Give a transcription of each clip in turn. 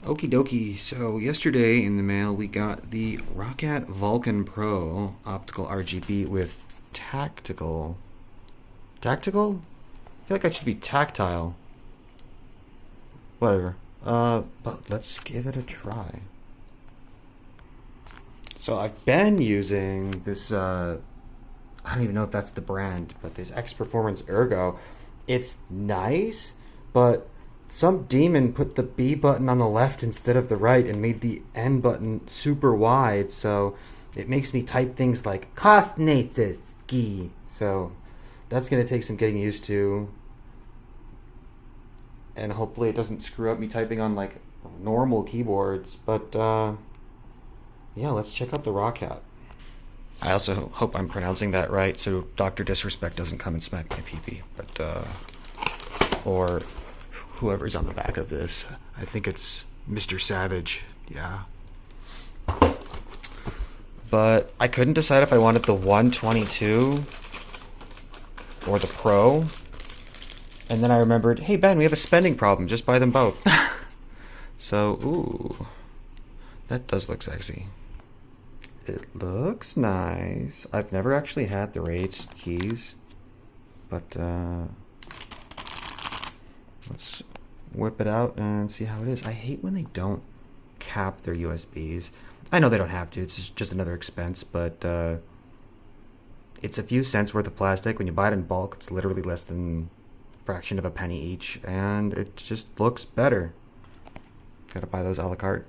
Okie dokie. So yesterday in the mail we got the ROCCAT Vulcan Pro optical RGB with tactical. Tactical? I feel like I should be tactile. Whatever. But let's give it a try. So I've been using this, I don't even know if that's the brand, but this X Performance Ergo. It's nice, but some demon put the B button on the left instead of the right and made the N button super wide, so it makes me type things like Kostnathiski. So that's going to take some getting used to, and hopefully it doesn't screw up me typing on like normal keyboards. But yeah, let's check out the ROCCAT. I also hope I'm pronouncing that right so Dr. Disrespect doesn't come and smack my pee-pee. But or whoever's on the back of this. I think it's Mr. Savage. Yeah. But I couldn't decide if I wanted the 122 or the Pro. And then I remembered, hey Ben, we have a spending problem. Just buy them both. So, ooh. That does look sexy. It looks nice. I've never actually had the raised keys. But, let's whip it out and see how it is. I hate when they don't cap their USBs. I know they don't have to. It's just another expense, but it's a few cents worth of plastic. When you buy it in bulk, it's literally less than a fraction of a penny each, and it just looks better. Gotta buy those a la carte.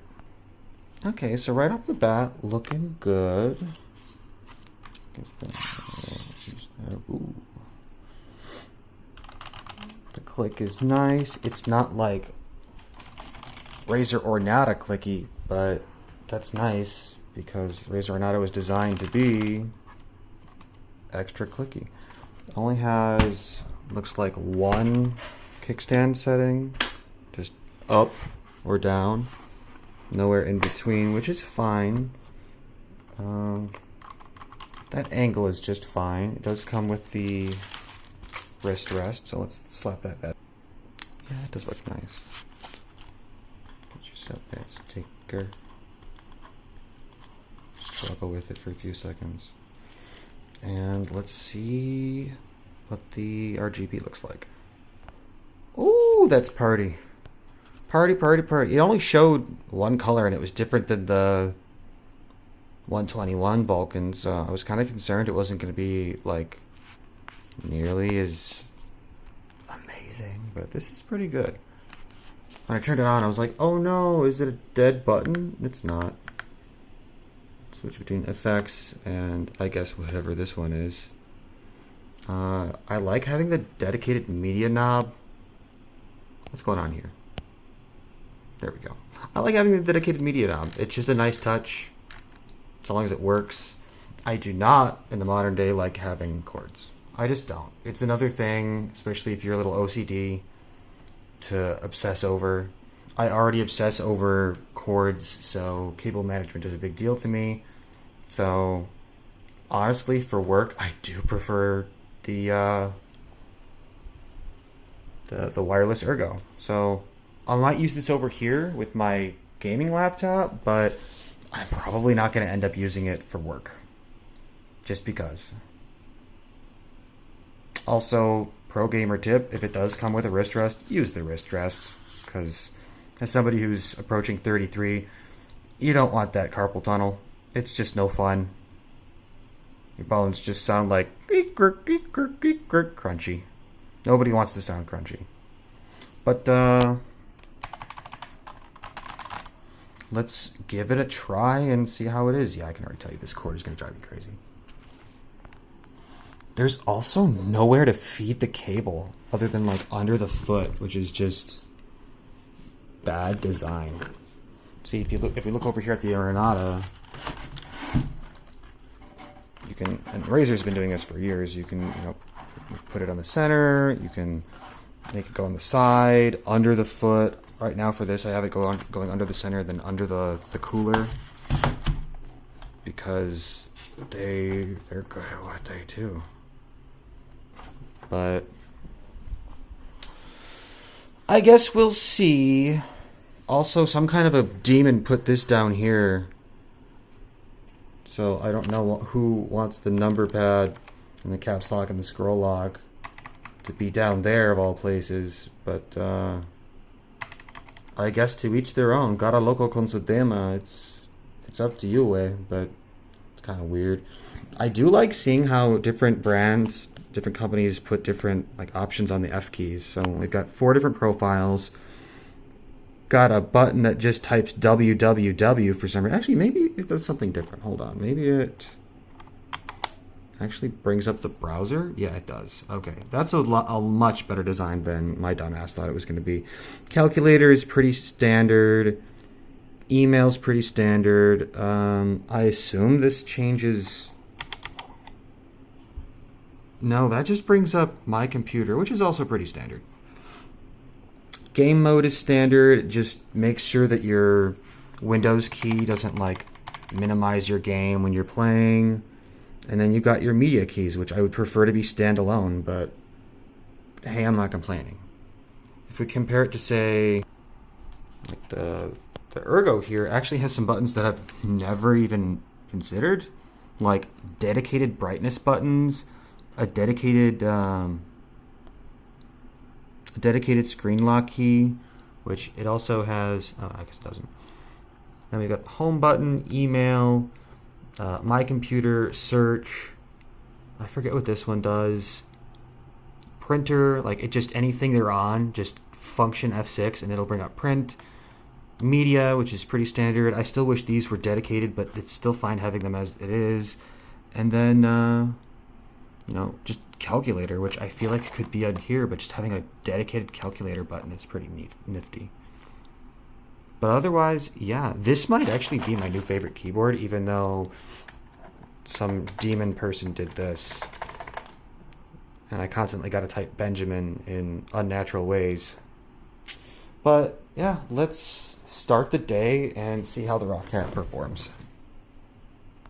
Okay, so right off the bat, looking good. Ooh. The click is nice. It's not like Razer Ornata clicky, but that's nice because Razer Ornata was designed to be extra clicky. It only has, looks like one kickstand setting, just up or down, nowhere in between, which is fine. That angle is just fine. It does come with the wrist rest, so let's slap that back. Yeah, it does look nice. Get yourself that sticker. Struggle with it for a few seconds. And let's see what the RGB looks like. Ooh, that's party. Party, party, party. It only showed one color and it was different than the 121 Vulcan, so I was kind of concerned it wasn't going to be like nearly as amazing, but this is pretty good. When I turned it on, I was like, oh no, is it a dead button? It's not. Switch between effects and I guess whatever this one is. I like having the dedicated media knob. What's going on here? There we go. I like having the dedicated media knob. It's just a nice touch, so long as it works. I do not, in the modern day, like having cords. I just don't. It's another thing, especially if you're a little OCD, to obsess over. I already obsess over cords, so cable management is a big deal to me. So, honestly, for work, I do prefer the wireless Ergo. So, I might use this over here with my gaming laptop, but I'm probably not going to end up using it for work. Just because. Also, pro gamer tip, if it does come with a wrist rest, use the wrist rest. Because as somebody who's approaching 33, you don't want that carpal tunnel. It's just no fun. Your bones just sound like crunchy. Nobody wants to sound crunchy. But, let's give it a try and see how it is. Yeah, I can already tell you this cord is going to drive me crazy. There's also nowhere to feed the cable other than like under the foot, which is just bad design. See, if we look over here at the Ornata, you can, and Razer's been doing this for years. You can, put it on the center. You can make it go on the side, under the foot. Right now for this, I have it going under the center, then under the cooler, because they're good at what they do. But I guess we'll see Also, some kind of a demon put this down here. So I don't know who wants the number pad and the caps lock and the scroll lock to be down there of all places. But I guess to each their own. Gara loco con su tema. It's up to you, but it's kind of weird. I do like seeing how different brands, different companies put different like options on the F keys. So we've got 4 different profiles. Got a button that just types www for some reason. Actually, maybe it does something different. Hold on. Maybe it actually brings up the browser. Yeah, it does. Okay. That's a much better design than my dumbass thought it was going to be. Calculator is pretty standard. Email's pretty standard. I assume this changes. No, that just brings up my computer, which is also pretty standard. Game mode is standard. Just make sure that your Windows key doesn't like minimize your game when you're playing. And then you got your media keys, which I would prefer to be standalone, but hey, I'm not complaining. If we compare it to, say, like the Ergo here actually has some buttons that I've never even considered, like dedicated brightness buttons, a dedicated screen lock key, which it also has. Oh, I guess it doesn't. Then we got home button, email, my computer, search. I forget what this one does. Printer, like it just anything they're on, just function F6 and it'll bring up print. Media, which is pretty standard. I still wish these were dedicated, but it's still fine having them as it is. And then, just calculator, which I feel like could be on here, but just having a dedicated calculator button is pretty nifty. But otherwise, yeah, this might actually be my new favorite keyboard, even though some demon person did this. And I constantly got to type Benjamin in unnatural ways. But yeah, let's start the day and see how the ROCCAT performs.